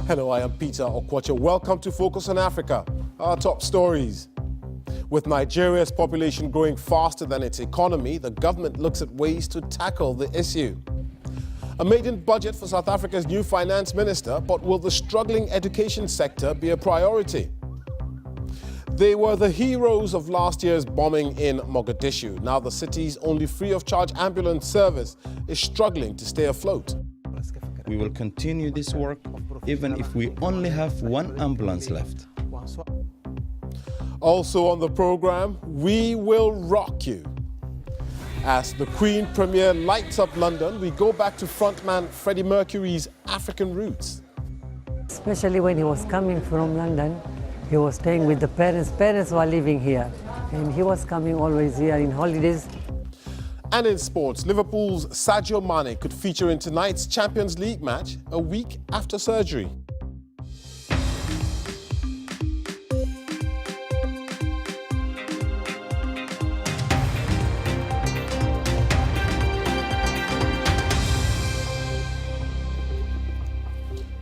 Hello, I am Peter Okwacha. Welcome to Focus on Africa. Our top stories. With Nigeria's population growing faster than its economy, the government looks at ways to tackle the issue. A maiden budget for South Africa's new finance minister, but will the struggling education sector be a priority? They were the heroes of last year's bombing in Mogadishu. Now the city's only free-of-charge ambulance service is struggling to stay afloat. We will continue this work even if we only have one ambulance left. Also on the program, we will rock you. As the Queen premiere lights up London, we go back to frontman Freddie Mercury's African roots. Especially when he was coming from London, he was staying with the parents. Parents were living here, and he was coming always here in holidays. And in sports, Liverpool's Sadio Mane could feature in tonight's Champions League match a week after surgery.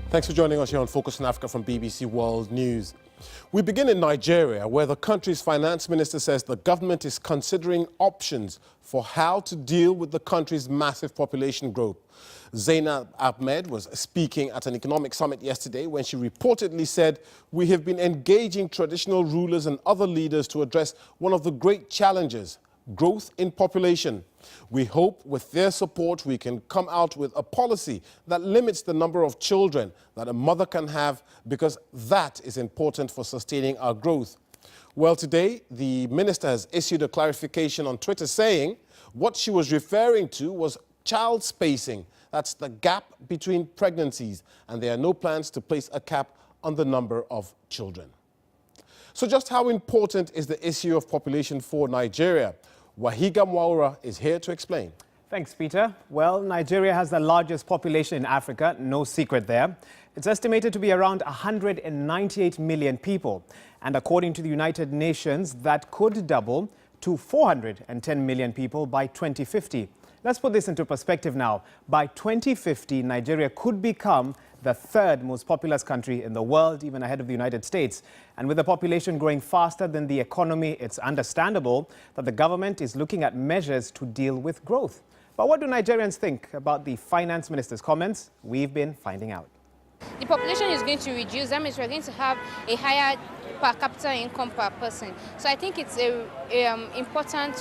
Thanks for joining us here on Focus on Africa from BBC World News. We begin in Nigeria, where the country's finance minister says the government is considering options for how to deal with the country's massive population growth. Zainab Ahmed was speaking at an economic summit yesterday when she reportedly said, "We have been engaging traditional rulers and other leaders to address one of the great challenges, growth in population. We hope with their support we can come out with a policy that limits the number of children that a mother can have, because that is important for sustaining our growth." Well, today, the minister has issued a clarification on Twitter saying what she was referring to was child spacing. That's the gap between pregnancies, and there are no plans to place a cap on the number of children. So just how important is the issue of population for Nigeria? Wahiga Mwaura is here to explain. Thanks, Peter. Well, Nigeria has the largest population in Africa, no secret there. It's estimated to be around 198 million people. And according to the United Nations, that could double to 410 million people by 2050. Let's put this into perspective now. By 2050, Nigeria could become the third most populous country in the world, even ahead of the United States. And with the population growing faster than the economy, it's understandable that the government is looking at measures to deal with growth. But what do Nigerians think about the finance minister's comments? We've been finding out. The population is going to reduce. That means we're going to have a higher per capita income per person. So I think it's a important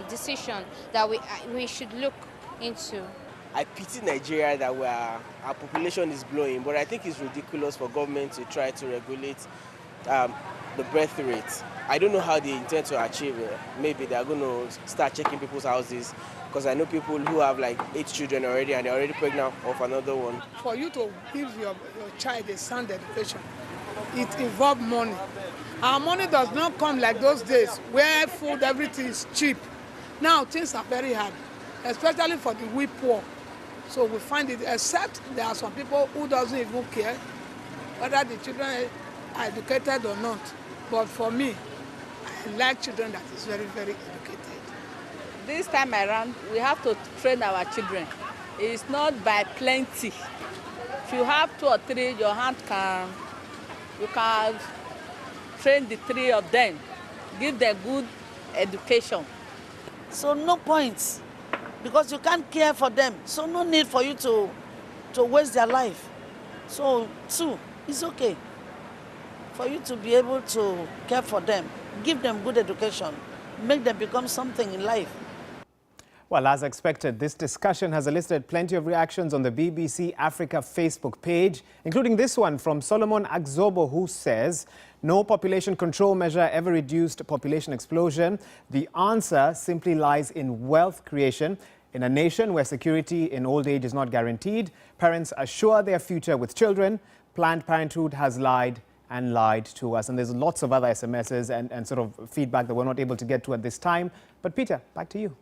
decision that we should look into. I pity Nigeria that our population is growing, but I think it's ridiculous for government to try to regulate the birth rate. I don't know how they intend to achieve it. Maybe they're going to start checking people's houses, because I know people who have like 8 children already and they're already pregnant of another one. For you to give your child a sound education, it involves money. Our money does not come like those days where food, everything is cheap. Now things are very hard, especially for the we poor. So we find it, except there are some people who doesn't even care whether the children are educated or not. But for me, I like children that is very, very educated. This time around, we have to train our children. It's not by plenty. If you have 2 or 3, your hand you can train the 3 of them, give them good education. So no points, because you can't care for them. So no need for you to waste their life. So 2, it's okay for you to be able to care for them, give them good education, make them become something in life. Well, as expected, this discussion has elicited plenty of reactions on the BBC Africa Facebook page, including this one from Solomon Agzobo, who says, "No population control measure ever reduced population explosion. The answer simply lies in wealth creation. In a nation where security in old age is not guaranteed, parents assure their future with children. Planned Parenthood has lied and lied to us." And there's lots of other SMSs and sort of feedback that we're not able to get to at this time. But Peter, back to you.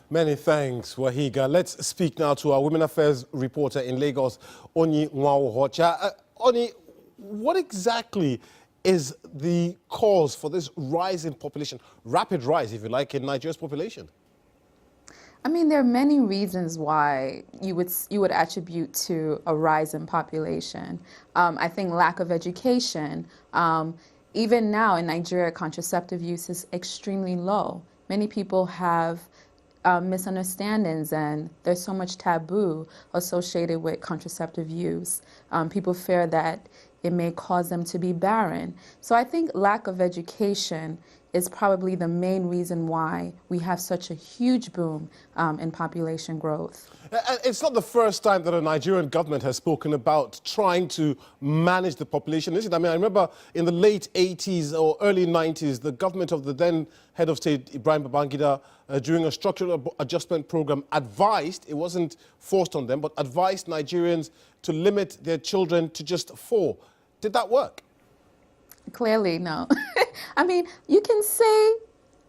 Many thanks, Wahiga. Let's speak now to our Women Affairs reporter in Lagos, Oni Nwaohocha. Oni, what exactly is the cause for this rise in population, rapid rise, if you like, in Nigeria's population? I mean, there are many reasons why you would attribute to a rise in population. I think lack of education. Even now in Nigeria, contraceptive use is extremely low. Many people have misunderstandings, and there's so much taboo associated with contraceptive use. People fear that it may cause them to be barren. So I think lack of education is probably the main reason why we have such a huge boom in population growth. It's not the first time that a Nigerian government has spoken about trying to manage the population, is it? I mean, I remember in the late 80s or early 90s, the government of the then head of state, Ibrahim Babangida, during a structural adjustment program, advised, it wasn't forced on them, but advised Nigerians to limit their children to just 4. Did that work? Clearly, no. I mean, you can say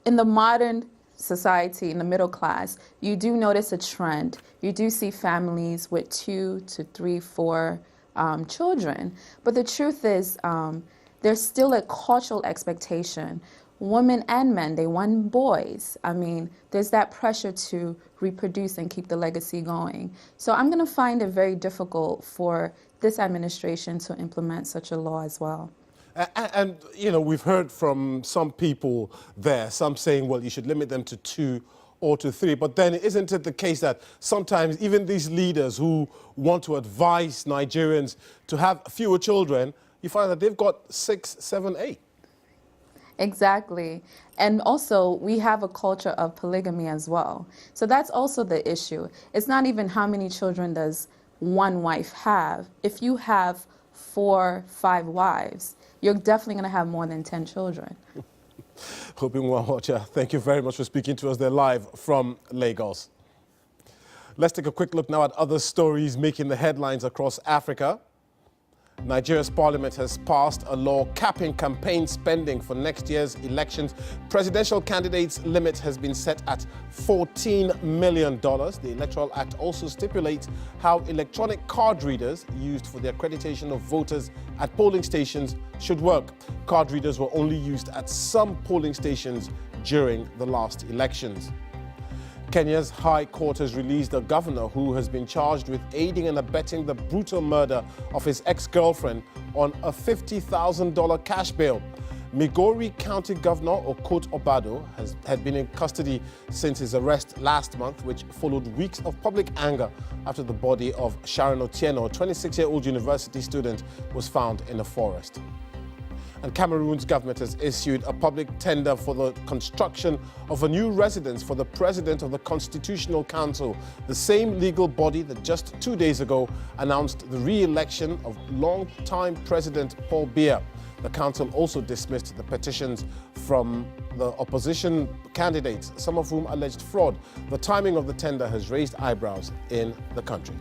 in the modern society, in the middle class, you do notice a trend. You do see families with 2 to 3, 4 children. But the truth is, there's still a cultural expectation. Women and men, they want boys. I mean, there's that pressure to reproduce and keep the legacy going. So I'm going to find it very difficult for this administration to implement such a law as well. And, you know, we've heard from some people there, some saying, well, you should limit them to 2 or to 3. But then isn't it the case that sometimes even these leaders who want to advise Nigerians to have fewer children, you find that they've got 6, 7, 8? Exactly. And also, we have a culture of polygamy as well. So that's also the issue. It's not even how many children does one wife have. If you have 4, 5 wives, you're definitely going to have more than 10 children. Hoping Wahocha, thank you very much for speaking to us there live from Lagos. Let's take a quick look now at other stories making the headlines across Africa. Nigeria's parliament has passed a law capping campaign spending for next year's elections. Presidential candidates' limit has been set at $14 million. The Electoral Act also stipulates how electronic card readers used for the accreditation of voters at polling stations should work. Card readers were only used at some polling stations during the last elections. Kenya's High Court has released a governor who has been charged with aiding and abetting the brutal murder of his ex-girlfriend on a $50,000 cash bail. Migori County Governor Okot Obado had been in custody since his arrest last month, which followed weeks of public anger after the body of Sharon Otieno, a 26-year-old university student, was found in a forest. And Cameroon's government has issued a public tender for the construction of a new residence for the president of the Constitutional Council, the same legal body that just 2 days ago announced the re-election of longtime President Paul Biya. The council also dismissed the petitions from the opposition candidates, some of whom alleged fraud. The timing of the tender has raised eyebrows in the country.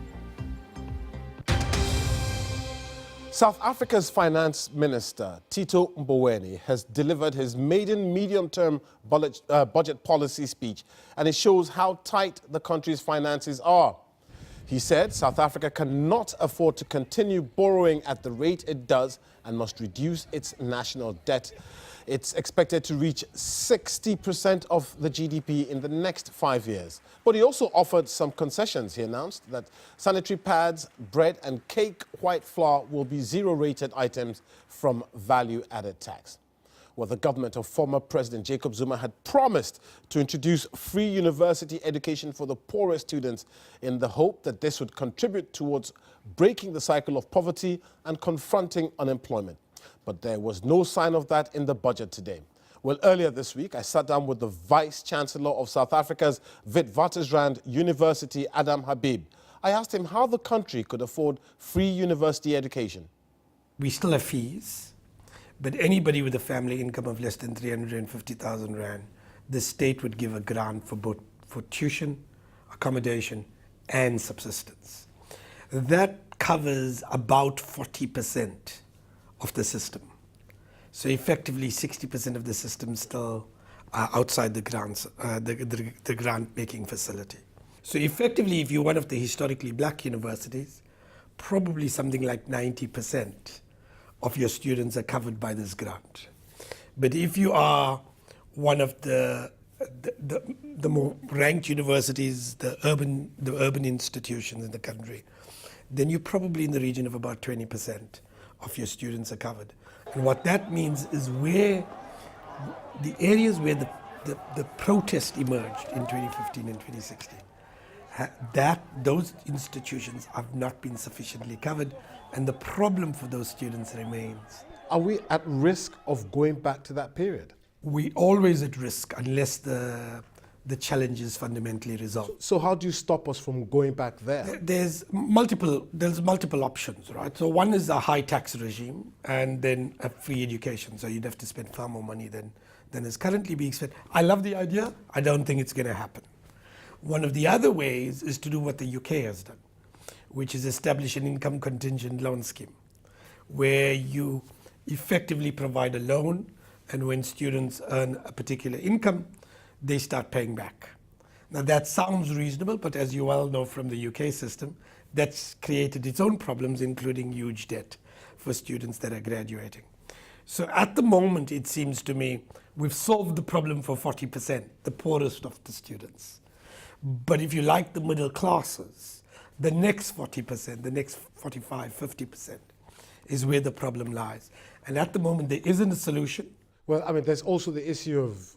South Africa's finance minister, Tito Mboweni, has delivered his maiden medium-term budget policy speech, and it shows how tight the country's finances are. He said South Africa cannot afford to continue borrowing at the rate it does and must reduce its national debt. It's expected to reach 60% of the GDP in the next 5 years. But he also offered some concessions. He announced that sanitary pads, bread and cake white flour will be zero-rated items from value-added tax. Well, the government of former President Jacob Zuma had promised to introduce free university education for the poorest students in the hope that this would contribute towards breaking the cycle of poverty and confronting unemployment. But there was no sign of that in the budget today. Well, earlier this week, I sat down with the Vice-Chancellor of South Africa's Witwatersrand University, Adam Habib. I asked him how the country could afford free university education. We still have fees, but anybody with a family income of less than 350,000 Rand, the state would give a grant for both for tuition, accommodation, and subsistence. That covers about 40% of the system. So effectively 60% of the system still are outside the grants, the grant-making facility. So effectively, if you're one of the historically black universities, probably something like 90% of your students are covered by this grant. But if you are one of the the more ranked universities, the urban institutions in the country, then you're probably in the region of about 20% of your students are covered. And what that means is where the areas where the protest emerged in 2015 and 2016, those institutions have not been sufficiently covered, and the problem for those students remains. Are we at risk of going back to that period? We're always at risk unless the challenge is fundamentally resolved. So how do you stop us from going back there? There's multiple options, right? So one is a high tax regime and then a free education. So you'd have to spend far more money than is currently being spent. I love the idea. I don't think it's going to happen. One of the other ways is to do what the UK has done, which is establish an income contingent loan scheme, where you effectively provide a loan, and when students earn a particular income, they start paying back. Now that sounds reasonable, but as you well know from the UK system, that's created its own problems, including huge debt for students that are graduating. So at the moment, it seems to me, we've solved the problem for 40%, the poorest of the students. But if you like the middle classes, the next 40%, the next 45, 50% is where the problem lies. And at the moment, there isn't a solution. Well, I mean, there's also the issue of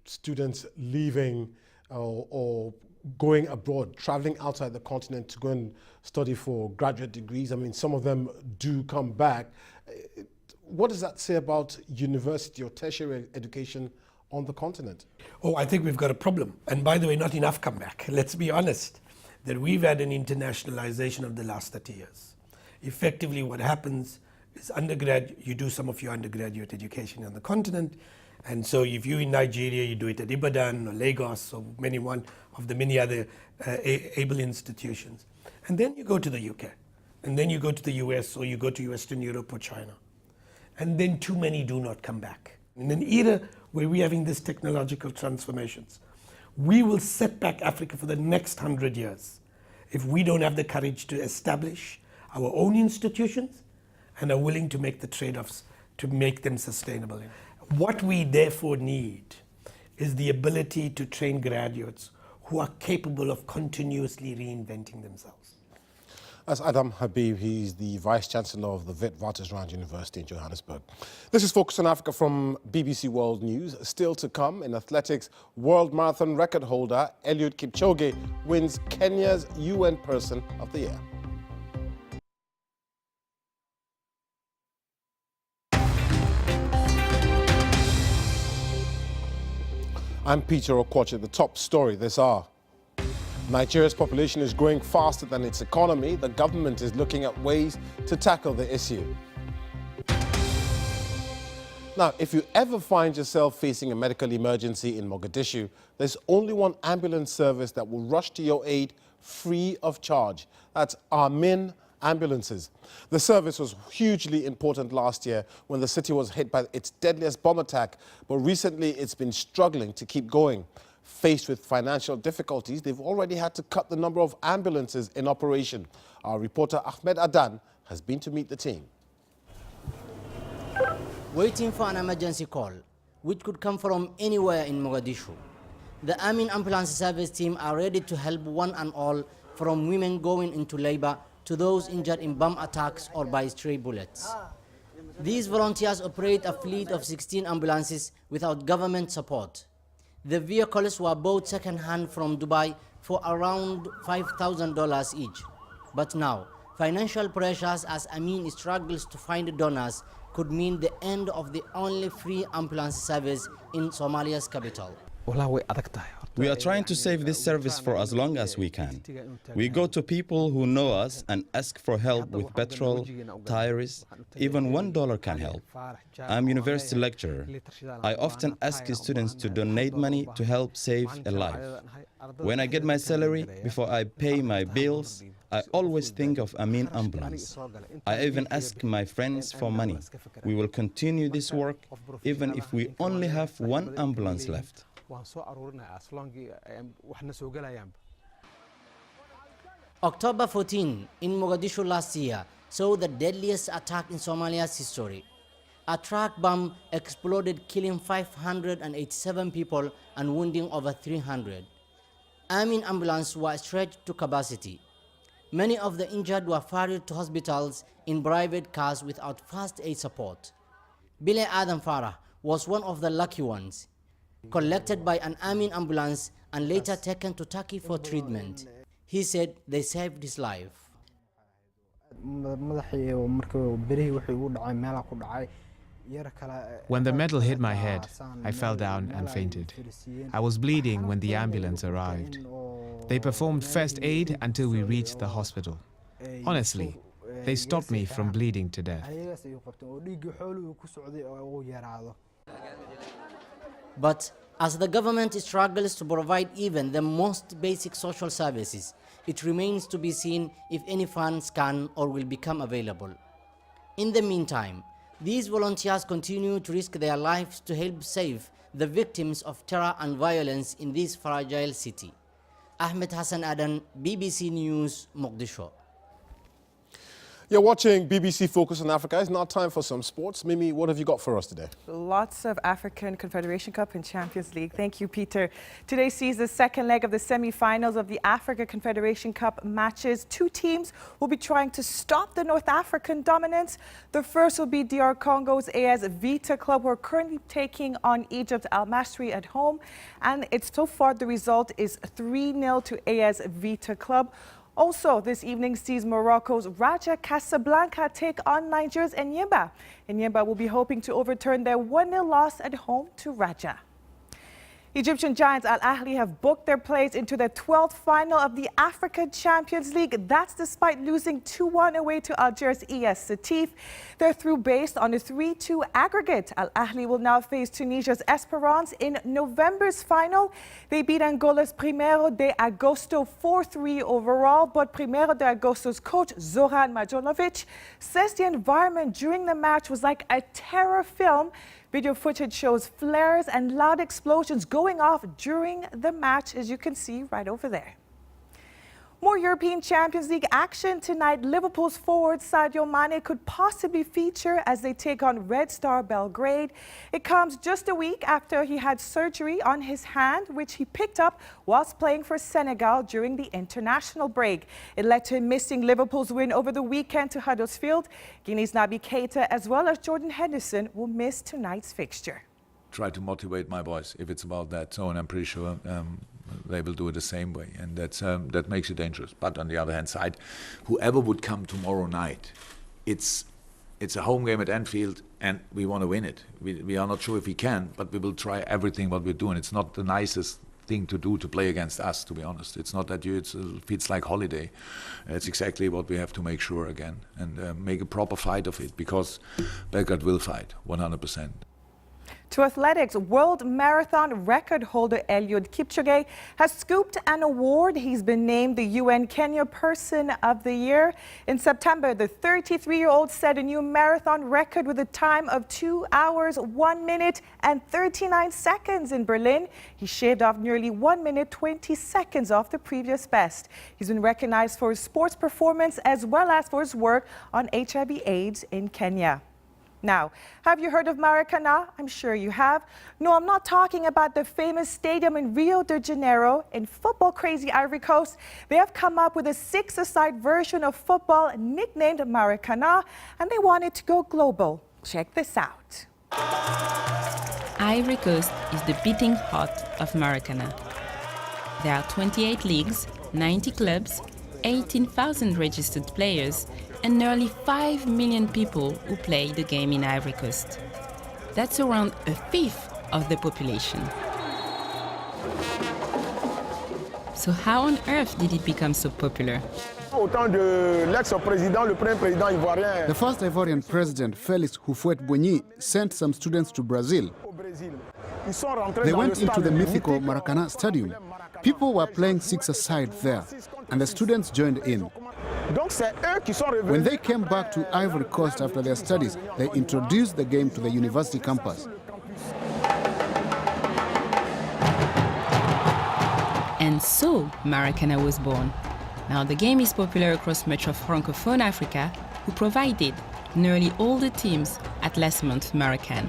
students leaving or going abroad, traveling outside the continent to go and study for graduate degrees. I mean, some of them do come back. What does that say about university or tertiary education on the continent? Oh, I think we've got a problem. And by the way, not enough come back. Let's be honest, that we've had an internationalization of the last 30 years. Effectively, what happens is you do some of your undergraduate education on the continent. And so if you're in Nigeria, you do it at Ibadan or Lagos or one of the many other able institutions. And then you go to the UK. And then you go to the US, or you go to Western Europe or China. And then too many do not come back. In an era where we're having these technological transformations, we will set back Africa for the next 100 years if we don't have the courage to establish our own institutions and are willing to make the trade-offs to make them sustainable. What we therefore need is the ability to train graduates who are capable of continuously reinventing themselves. That's Adam Habib. He's the Vice-Chancellor of the Witwatersrand University in Johannesburg. This is Focus on Africa from BBC World News. Still to come, in athletics, world marathon record holder Eliud Kipchoge wins Kenya's UN Person of the Year. I'm Peter Okwoche. The top story this hour. Nigeria's population is growing faster than its economy. The government is looking at ways to tackle the issue. Now, if you ever find yourself facing a medical emergency in Mogadishu, there's only one ambulance service that will rush to your aid free of charge. That's Armin Ambulances. The service was hugely important last year when the city was hit by its deadliest bomb attack, but recently it's been struggling to keep going. Faced with financial difficulties, they've already had to cut the number of ambulances in operation. Our reporter Ahmed Adan has been to meet the team. Waiting for an emergency call, which could come from anywhere in Mogadishu. The Amin Ambulance Service team are ready to help one and all, from women going into labor to those injured in bomb attacks or by stray bullets. These volunteers operate a fleet of 16 ambulances without government support. The vehicles were bought second-hand from Dubai for around $5,000 each. But now, financial pressures as Amin struggles to find donors could mean the end of the only free ambulance service in Somalia's capital. We are trying to save this service for as long as we can. We go to people who know us and ask for help with petrol, tires, even $1 can help. I'm a university lecturer. I often ask students to donate money to help save a life. When I get my salary, before I pay my bills, I always think of Amin Ambulance. I even ask my friends for money. We will continue this work even if we only have one ambulance left. October 14 in Mogadishu last year saw the deadliest attack in Somalia's history. a truck bomb exploded, killing 587 people and wounding over 300. Amin ambulances were stretched to capacity. Many of the injured were ferried to hospitals in private cars without first aid support. Billy Adam Farah was one of the lucky ones, collected by an Amin ambulance and later taken to Turkey for treatment. He said they saved his life. When the metal hit my head, I fell down and fainted. I was bleeding when the ambulance arrived. They performed first aid until we reached the hospital. Honestly, they stopped me from bleeding to death. But as the government struggles to provide even the most basic social services, it remains to be seen if any funds can or will become available. In the meantime, these volunteers continue to risk their lives to help save the victims of terror and violence in this fragile city. Ahmed Hassan Adan, BBC News, Mogadishu. You're watching BBC Focus on Africa. It's now time for some sports. Mimi, what have you got for us today? Lots of African Confederation Cup and Champions League. Thank you, Peter. Today sees the second leg of the semi-finals of the Africa Confederation Cup matches. Two teams will be trying to stop the North African dominance. The first will be DR Congo's AS Vita Club, who are currently taking on Egypt Al Masry at home. And so far the result is 3-0 to AS Vita Club. Also, this evening sees Morocco's Raja Casablanca take on Nigeria's Enyimba. Enyimba will be hoping to overturn their 1-0 loss at home to Raja. Egyptian giants Al Ahly have booked their place into the 12th final of the Africa Champions League. That's despite losing 2-1 away to Algiers' ES Sétif. They're through based on a 3-2 aggregate. Al Ahly will now face Tunisia's Esperance in November's final. They beat Angola's Primeiro de Agosto 4-3 overall, but Primeiro de Agosto's coach Zoran Majolovic says the environment during the match was like a terror film. Video footage shows flares and loud explosions going off during the match, as you can see right over there. More European Champions League action tonight. Liverpool's forward Sadio Mane could possibly feature as they take on Red Star Belgrade. It comes just a week after he had surgery on his hand, which he picked up whilst playing for Senegal during the international break. It led to him missing Liverpool's win over the weekend to Huddersfield. Guinea's Naby Keita as well as Jordan Henderson will miss tonight's fixture. Try to motivate my boys if it's about that. So, and I'm pretty sure they will do it the same way, and that makes it dangerous. But on the other hand side, whoever would come tomorrow night, it's a home game at Anfield, and we want to win it. We are not sure if we can, but we will try everything what we're doing. It's not the nicest thing to do to play against us, to be honest. It's not that it feels like holiday. It's exactly what we have to make sure again and make a proper fight of it, because Belgrade will fight 100%. To athletics, world marathon record holder Eliud Kipchoge has scooped an award. He's been named the UN Kenya Person of the Year. In September, the 33-year-old set a new marathon record with a time of 2 hours, 1 minute and 39 seconds in Berlin. He shaved off nearly 1 minute, 20 seconds off the previous best. He's been recognized for his sports performance as well as for his work on HIV/AIDS in Kenya. Now, have you heard of Maracanã? I'm sure you have. No, I'm not talking about the famous stadium in Rio de Janeiro. In football-crazy Ivory Coast, they have come up with a six-a-side version of football nicknamed Maracanã, and they want it to go global. Check this out. Ivory Coast is the beating heart of Maracanã. There are 28 leagues, 90 clubs, 18,000 registered players, and nearly 5 million people who play the game in Ivory Coast. That's around a fifth of the population. So how on earth did it become so popular? The first Ivorian president, Félix Houphouët-Boigny, sent some students to Brazil. They went into the mythical Maracanã Stadium. People were playing six-a-side there, and the students joined in. When they came back to Ivory Coast after their studies, they introduced the game to the university campus. And so Maracanã was born. Now the game is popular across much of Francophone Africa, who provided nearly all the teams at last month's Maracan.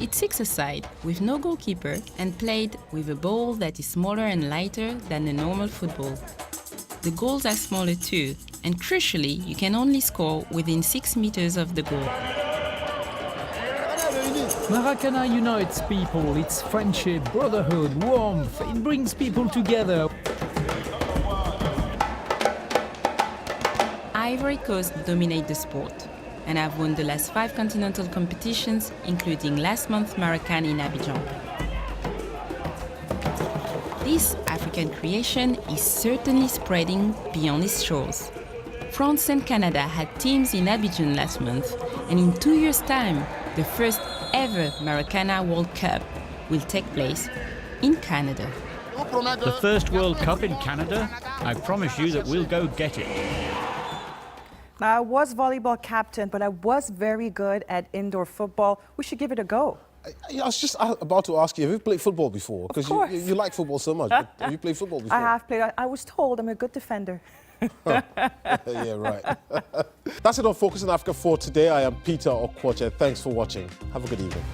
It's six-a-side with no goalkeeper and played with a ball that is smaller and lighter than a normal football. The goals are smaller too, and crucially, you can only score within 6 meters of the goal. Maracana unites people. It's friendship, brotherhood, warmth. It brings people together. Ivory Coast dominate the sport and have won the last 5 continental competitions, including last month's Maracan in Abidjan. This African creation is certainly spreading beyond its shores. France and Canada had teams in Abidjan last month, and in 2 years' time, the first ever Maracana World Cup will take place in Canada. The first World Cup in Canada? I promise you that we'll go get it. Now, I was volleyball captain, but I was very good at indoor football. We should give it a go. I was just about to ask you, have you played football before? Because you like football so much. But have you played football before? I have played. I was told I'm a good defender. Yeah, right. That's it on Focus on Africa for today. I am Peter Okwoche. Thanks for watching. Have a good evening.